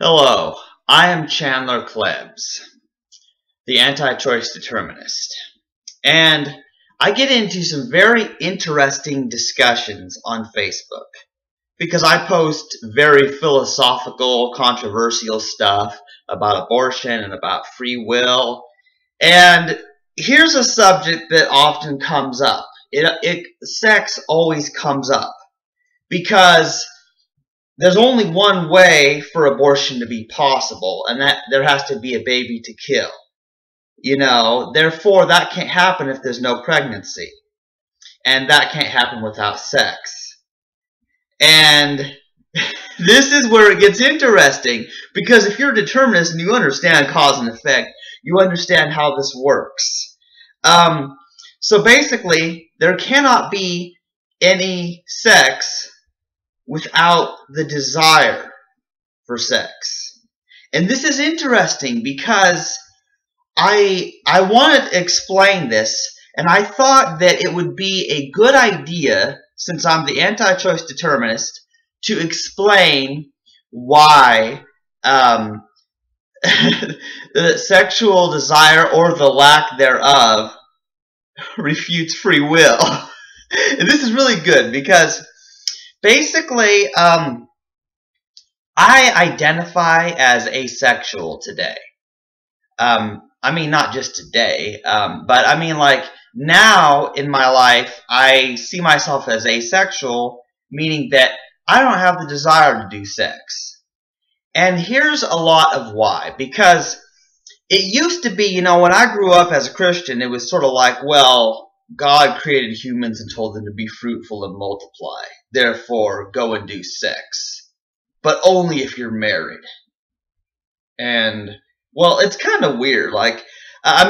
Hello, I am Chandler Klebs, the anti-choice determinist, and I get into some very interesting discussions on Facebook because I post very philosophical, controversial stuff about abortion and about free will, and here's a subject that often comes up. Sex always comes up because there's only one way for abortion to be possible, and that there has to be a baby to kill. Therefore that can't happen if there's no pregnancy. And that can't happen without sex. And this is where it gets interesting, because if you're a determinist and you understand cause and effect, you understand how this works. So basically, there cannot be any sex without the desire for sex. And this is interesting because I wanted to explain this, and I thought that it would be a good idea, since I'm the anti-choice determinist, to explain why the sexual desire, or the lack thereof, refutes free will. And this is really good because basically, I identify as asexual today. I mean, not just today, but I mean, like, now in my life, I see myself as asexual, meaning that I don't have the desire to do sex. And here's a lot of why. Because it used to be, when I grew up as a Christian, it was sort of like, well, God created humans and told them to be fruitful and multiply. Therefore, go and do sex. But only if you're married. And, well, it's kind of weird. Like, I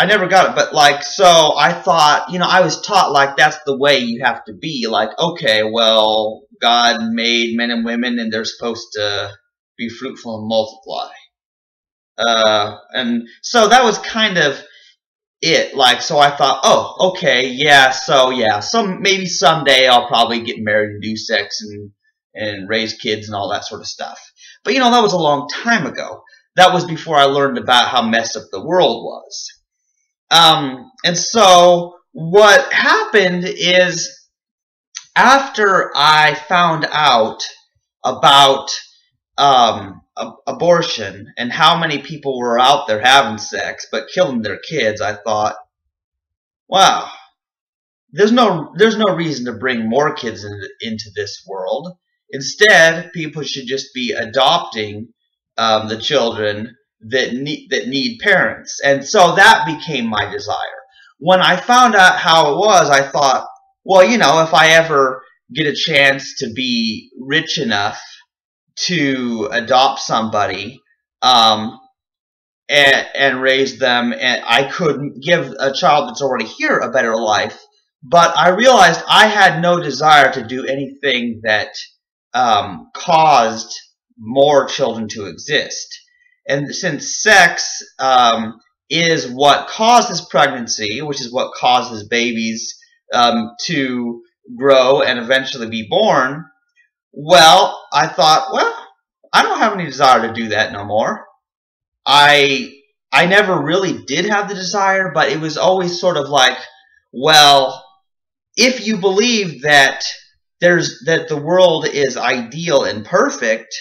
never got it. But, so I thought, I was taught, that's the way you have to be. Okay, well, God made men and women and they're supposed to be fruitful and multiply. And so that was kind of it. So I thought, oh, okay, so maybe someday I'll probably get married and do sex and raise kids and all that sort of stuff. But that was a long time ago. That was before I learned about how messed up the world was. And so what happened is, after I found out about abortion and how many people were out there having sex but killing their kids, I thought, wow, there's no reason to bring more kids into this world. Instead, people should just be adopting the children that need parents. And so that became my desire. When I found out how it was, I thought, well, if I ever get a chance to be rich enough to adopt somebody and raise them, and I could give a child that's already here a better life. But I realized I had no desire to do anything that caused more children to exist. And since sex is what causes pregnancy, which is what causes babies to grow and eventually be born, well, I thought, well, I don't have any desire to do that no more. I never really did have the desire, but it was always sort of like, well, if you believe that the world is ideal and perfect,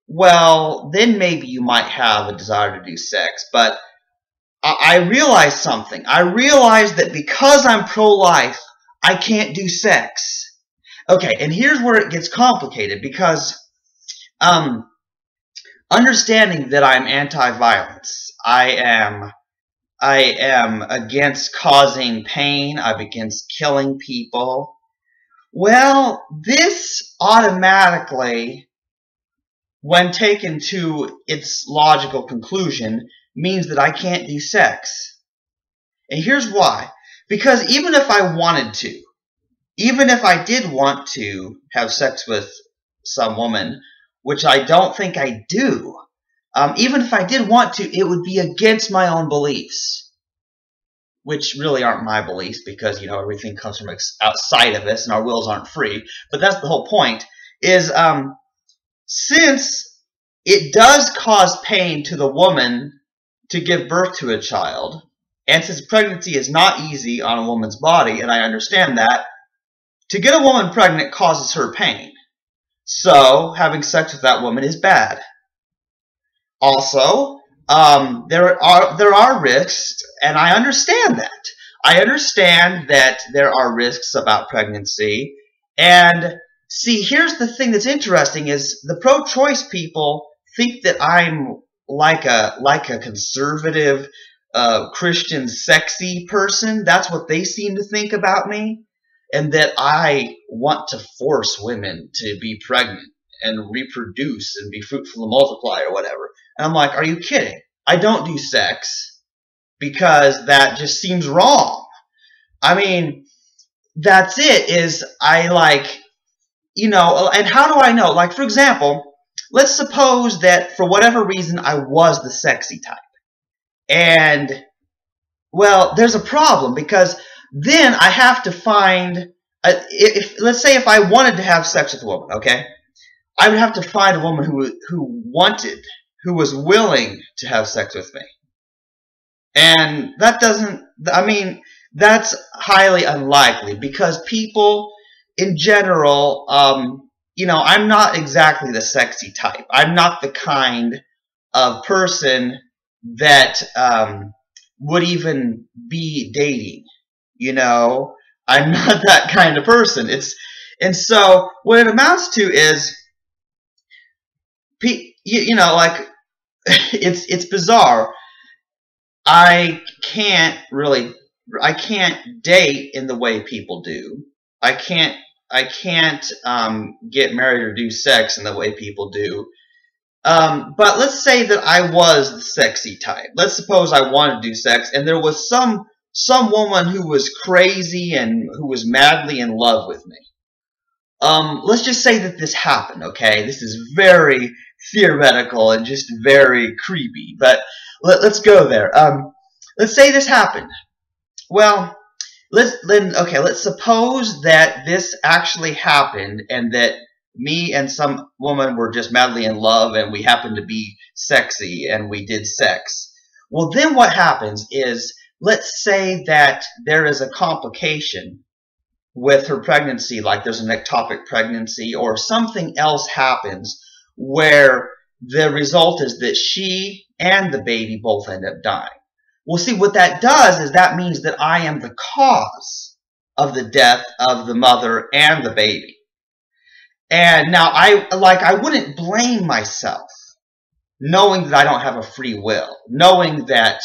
well, then maybe you might have a desire to do sex. But I realized something. I realized that because I'm pro-life, I can't do sex. Okay, and here's where it gets complicated, because understanding that I'm anti-violence, I am against causing pain, I'm against killing people. Well, this automatically, when taken to its logical conclusion, means that I can't do sex. And here's why. Because even if I wanted to, even if I did want to have sex with some woman, which I don't think I do, even if I did want to, it would be against my own beliefs, which really aren't my beliefs, because, everything comes from outside of us and our wills aren't free. But that's the whole point, is since it does cause pain to the woman to give birth to a child. And since pregnancy is not easy on a woman's body, and I understand that, to get a woman pregnant causes her pain. So having sex with that woman is bad. Also, there are risks, and I understand that. I understand that there are risks about pregnancy. And see, here's the thing that's interesting is the pro-choice people think that I'm like a conservative Christian sexy person. That's what they seem to think about me. And that I want to force women to be pregnant and reproduce and be fruitful and multiply or whatever. And I'm like, are you kidding? I don't do sex because that just seems wrong. I mean, that's it, is I like, you know, and how do I know? Like, for example, let's suppose that for whatever reason I was the sexy type. And, well, there's a problem because then I have to find, let's say if I wanted to have sex with a woman, okay, I would have to find a woman who was willing to have sex with me. And that doesn't, I mean, that's highly unlikely because people in general, you know, I'm not exactly the sexy type. I'm not the kind of person that would even be dating. You know, I'm not that kind of person. And so what it amounts to is, you know, like it's bizarre. I can't date in the way people do. I can't get married or do sex in the way people do. But let's say that I was the sexy type. Let's suppose I wanted to do sex, and there was some woman who was crazy and who was madly in love with me. Let's just say that this happened, okay? This is very theoretical and just very creepy, but let's go there. Let's say this happened. Well, let's suppose that this actually happened and that me and some woman were just madly in love and we happened to be sexy and we did sex. Well, then what happens is, let's say that there is a complication with her pregnancy, like there's an ectopic pregnancy or something else happens where the result is that she and the baby both end up dying. Well, see, what that does is that means that I am the cause of the death of the mother and the baby. And now I wouldn't blame myself knowing that I don't have a free will, knowing that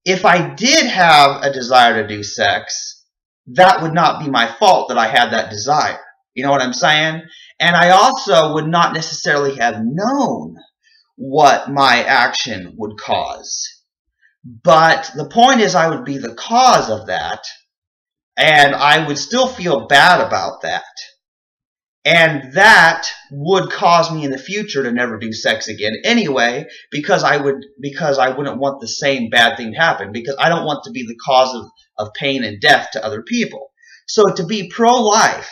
if I did have a desire to do sex, that would not be my fault that I had that desire. You know what I'm saying? And I also would not necessarily have known what my action would cause. But the point is I would be the cause of that, and I would still feel bad about that. And that would cause me in the future to never do sex again anyway, because I wouldn't want the same bad thing to happen, because I don't want to be the cause of pain and death to other people. So to be pro-life,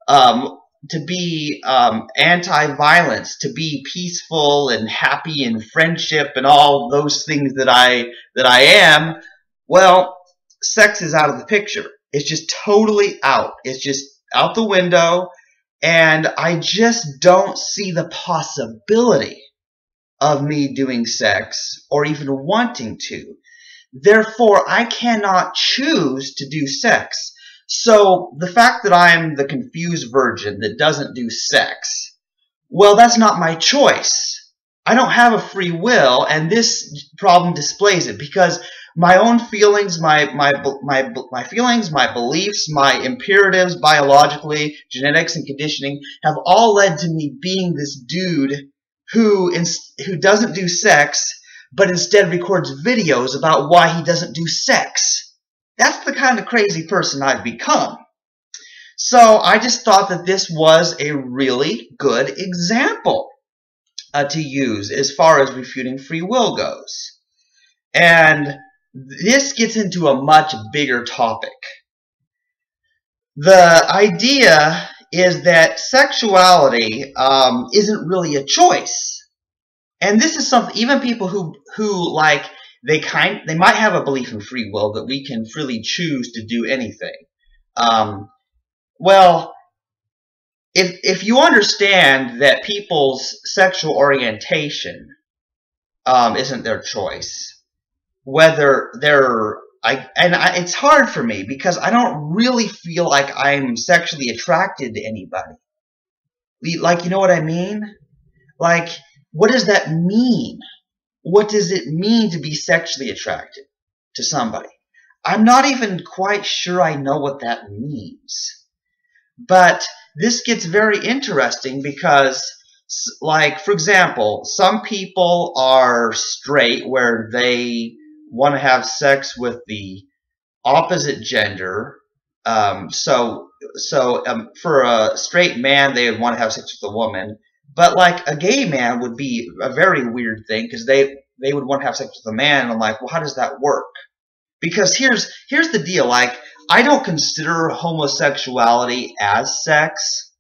to be anti-violence, to be peaceful and happy and friendship and all those things that I am, well, sex is out of the picture. It's just totally out. It's just out the window. And I just don't see the possibility of me doing sex or even wanting to. Therefore, I cannot choose to do sex. So the fact that I'm the confused virgin that doesn't do sex, well, that's not my choice. I don't have a free will, and this problem displays it, because my own feelings, my feelings, my beliefs, my imperatives biologically, genetics and conditioning have all led to me being this dude who doesn't do sex, but instead records videos about why he doesn't do sex. That's the kind of crazy person I've become. So I just thought that this was a really good example to use as far as refuting free will goes. And this gets into a much bigger topic. The idea is that sexuality isn't really a choice. And this is something, even people who like, they might have a belief in free will, that we can freely choose to do anything. Well, if you understand that people's sexual orientation isn't their choice, whether they're it's hard for me because I don't really feel like I'm sexually attracted to anybody. Like, you know what I mean? Like, what does that mean? What does it mean to be sexually attracted to somebody? I'm not even quite sure I know what that means. But this gets very interesting because, like, for example, some people are straight where they want to have sex with the opposite gender. So for a straight man, they would want to have sex with a woman. But like a gay man would be a very weird thing because they would want to have sex with a man. And I'm like, well, how does that work? Because here's the deal. Like, I don't consider homosexuality as sex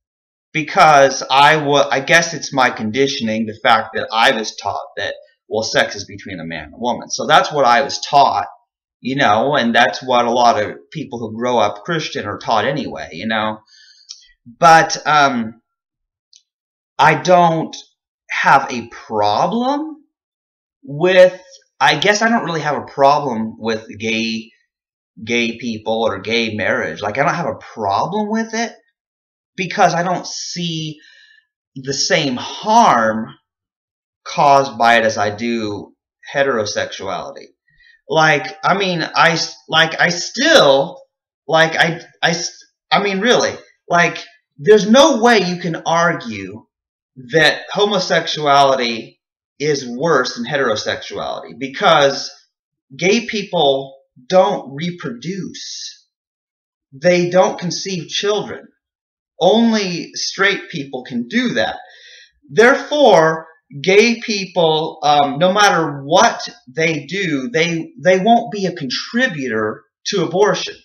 because I guess it's my conditioning, the fact that I was taught that, well, sex is between a man and a woman. So that's what I was taught, you know, and that's what a lot of people who grow up Christian are taught anyway, you know. But I don't have a problem with, I guess I don't really have a problem with gay people or gay marriage. Like, I don't have a problem with it because I don't see the same harm caused by it as I do heterosexuality. Like, I mean, I mean, really, like, there's no way you can argue that homosexuality is worse than heterosexuality because gay people don't reproduce. They don't conceive children. Only straight people can do that. Therefore, gay people, no matter what they do, they won't be a contributor to abortion.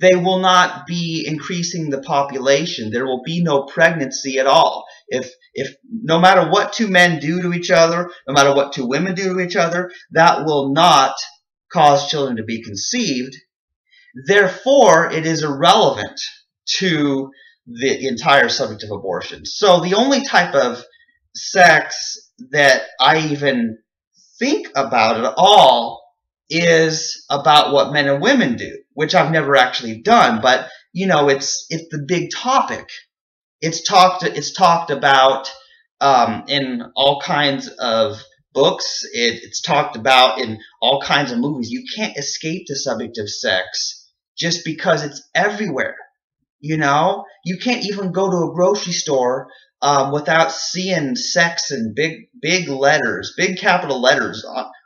They will not be increasing the population. There will be no pregnancy at all. If no matter what two men do to each other, no matter what two women do to each other, that will not cause children to be conceived. Therefore, it is irrelevant to the entire subject of abortion. So the only type of sex that I even think about at all is about what men and women do, which I've never actually done, but you know, it's the big topic. It's talked about in all kinds of books. It's talked about in all kinds of movies. You can't escape the subject of sex just because it's everywhere. You know, you can't even go to a grocery store without seeing sex in big letters, big capital letters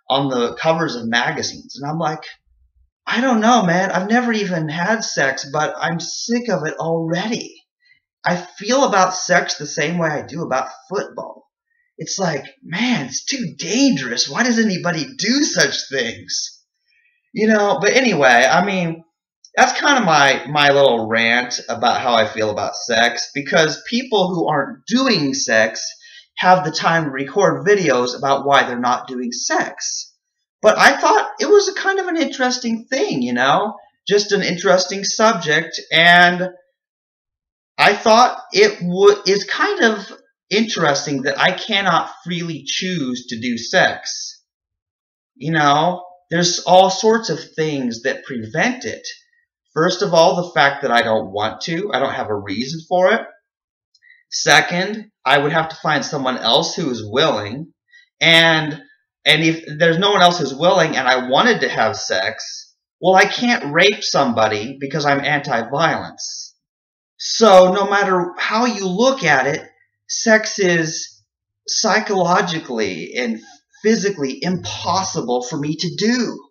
on the covers of magazines. And I'm like, I don't know, man. I've never even had sex, but I'm sick of it already. I feel about sex the same way I do about football. It's like, man, it's too dangerous. Why does anybody do such things? You know, but anyway, I mean, that's kind of my little rant about how I feel about sex, because people who aren't doing sex have the time to record videos about why they're not doing sex. But I thought it was a kind of an interesting thing, you know, just an interesting subject, and I thought is kind of interesting that I cannot freely choose to do sex. You know, there's all sorts of things that prevent it. First of all, the fact that I don't want to. I don't have a reason for it. Second, I would have to find someone else who is willing. And if there's no one else who's willing and I wanted to have sex, well, I can't rape somebody because I'm anti-violence. So no matter how you look at it, sex is psychologically and physically impossible for me to do.